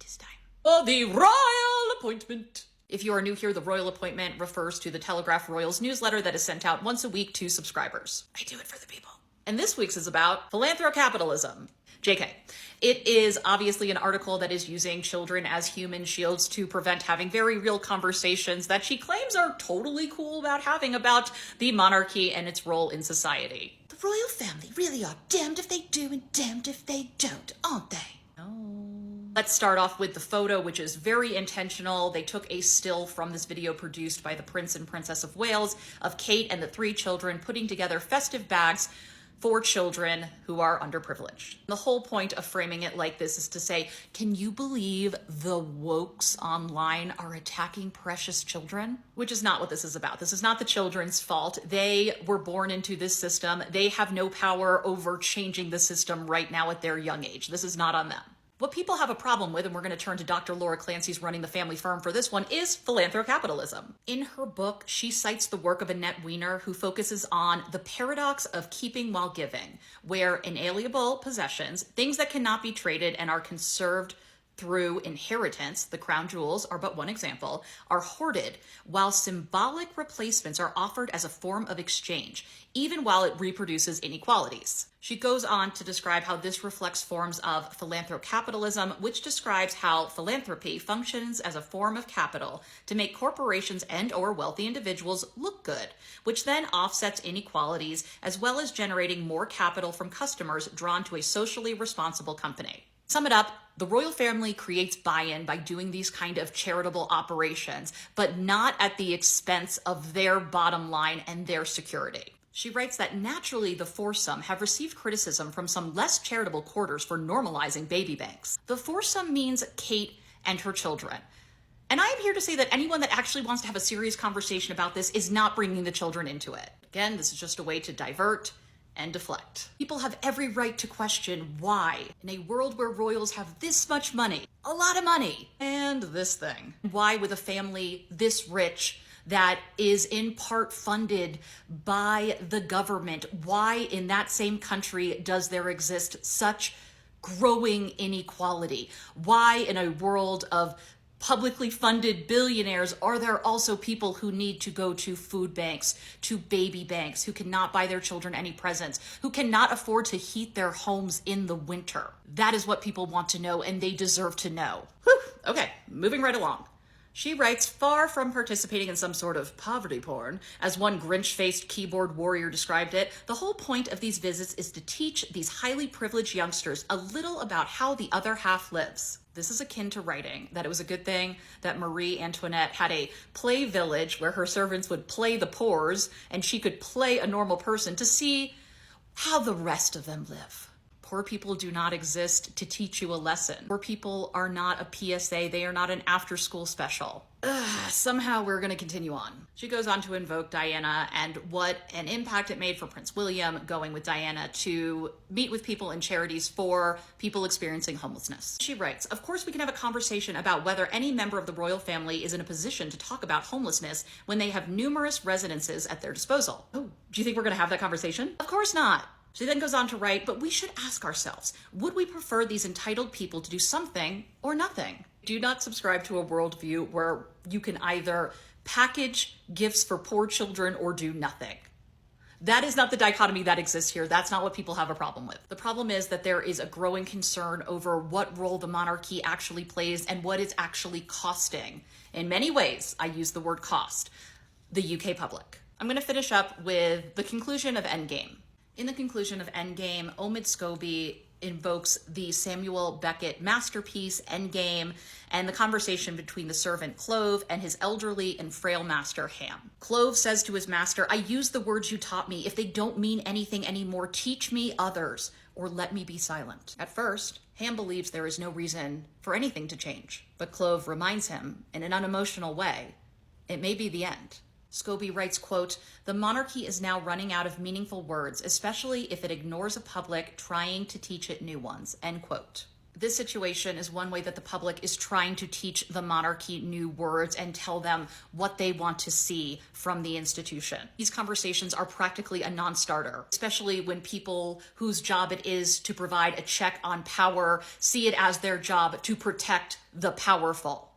It is time for the royal appointment. If you are new here, the royal appointment refers to the Telegraph Royals newsletter that is sent out once a week to subscribers. I do it for the people. And this week's is about Philanthrocapitalism. JK. It is obviously an article that is using children as human shields to prevent having very real conversations that she claims are totally cool about having about the monarchy and its role in society. The royal family really are damned if they do and damned if they don't, aren't they? No. Let's start off with the photo, which is very intentional. They took a still from this video produced by the Prince and Princess of Wales of Kate and the 3 children putting together festive bags for children who are underprivileged. The whole point of framing it like this is to say, can you believe the wokes online are attacking precious children? Which is not what this is about. This is not the children's fault. They were born into this system. They have no power over changing the system right now at their young age. This is not on them. What people have a problem with, and we're going to turn to Dr. Laura Clancy's running the family firm for this one, is Philanthrocapitalism. In her book, she cites the work of Annette Weiner, who focuses on the paradox of keeping while giving, where inalienable possessions, things that cannot be traded and are conserved through inheritance, the crown jewels are but one example, are hoarded, while symbolic replacements are offered as a form of exchange, even while it reproduces inequalities. She goes on to describe how this reflects forms of philanthrocapitalism, which describes how philanthropy functions as a form of capital to make corporations and/or wealthy individuals look good, which then offsets inequalities as well as generating more capital from customers drawn to a socially responsible company. Sum it up, the royal family creates buy-in by doing these kind of charitable operations, but not at the expense of their bottom line and their security. She writes that naturally the foursome have received criticism from some less charitable quarters for normalizing baby banks. The foursome means Kate and her children. And I am here to say that anyone that actually wants to have a serious conversation about this is not bringing the children into it. Again, this is just a way to divert and deflect. People have every right to question why, in a world where royals have this much money, a lot of money, and this thing, why with a family this rich that is in part funded by the government, why in that same country does there exist such growing inequality? Why in a world of publicly funded billionaires are there also people who need to go to food banks, to baby banks, who cannot buy their children any presents, who cannot afford to heat their homes in the winter? That is what people want to know, and they deserve to know. Whew. Okay, moving right along. She writes, far from participating in some sort of poverty porn, as one Grinch-faced keyboard warrior described it, the whole point of these visits is to teach these highly privileged youngsters a little about how the other half lives. This is akin to writing, that it was a good thing that Marie Antoinette had a play village where her servants would play the pores and she could play a normal person to see how the rest of them live. Poor people do not exist to teach you a lesson. Poor people are not a PSA. They are not an after-school special. Somehow we're going to continue on. She goes on to invoke Diana and what an impact it made for Prince William going with Diana to meet with people in charities for people experiencing homelessness. She writes, of course we can have a conversation about whether any member of the royal family is in a position to talk about homelessness when they have numerous residences at their disposal. Oh, do you think we're going to have that conversation? Of course not. She then goes on to write, but we should ask ourselves, would we prefer these entitled people to do something or nothing? Do not subscribe to a worldview where you can either package gifts for poor children or do nothing. That is not the dichotomy that exists here. That's not what people have a problem with. The problem is that there is a growing concern over what role the monarchy actually plays and what it's actually costing. In many ways, I use the word cost, the UK public. I'm going to finish up with the conclusion of Endgame. In the conclusion of Endgame, Omid Scobie invokes the Samuel Beckett masterpiece, Endgame, and the conversation between the servant Clove and his elderly and frail master, Ham. Clove says to his master, I use the words you taught me. If they don't mean anything anymore, teach me others, or let me be silent. At first, Ham believes there is no reason for anything to change, but Clove reminds him, in an unemotional way, it may be the end. Scobie writes, quote, the monarchy is now running out of meaningful words, especially if it ignores a public trying to teach it new ones, end quote. This situation is one way that the public is trying to teach the monarchy new words and tell them what they want to see from the institution. These conversations are practically a non-starter, especially when people whose job it is to provide a check on power see it as their job to protect the powerful.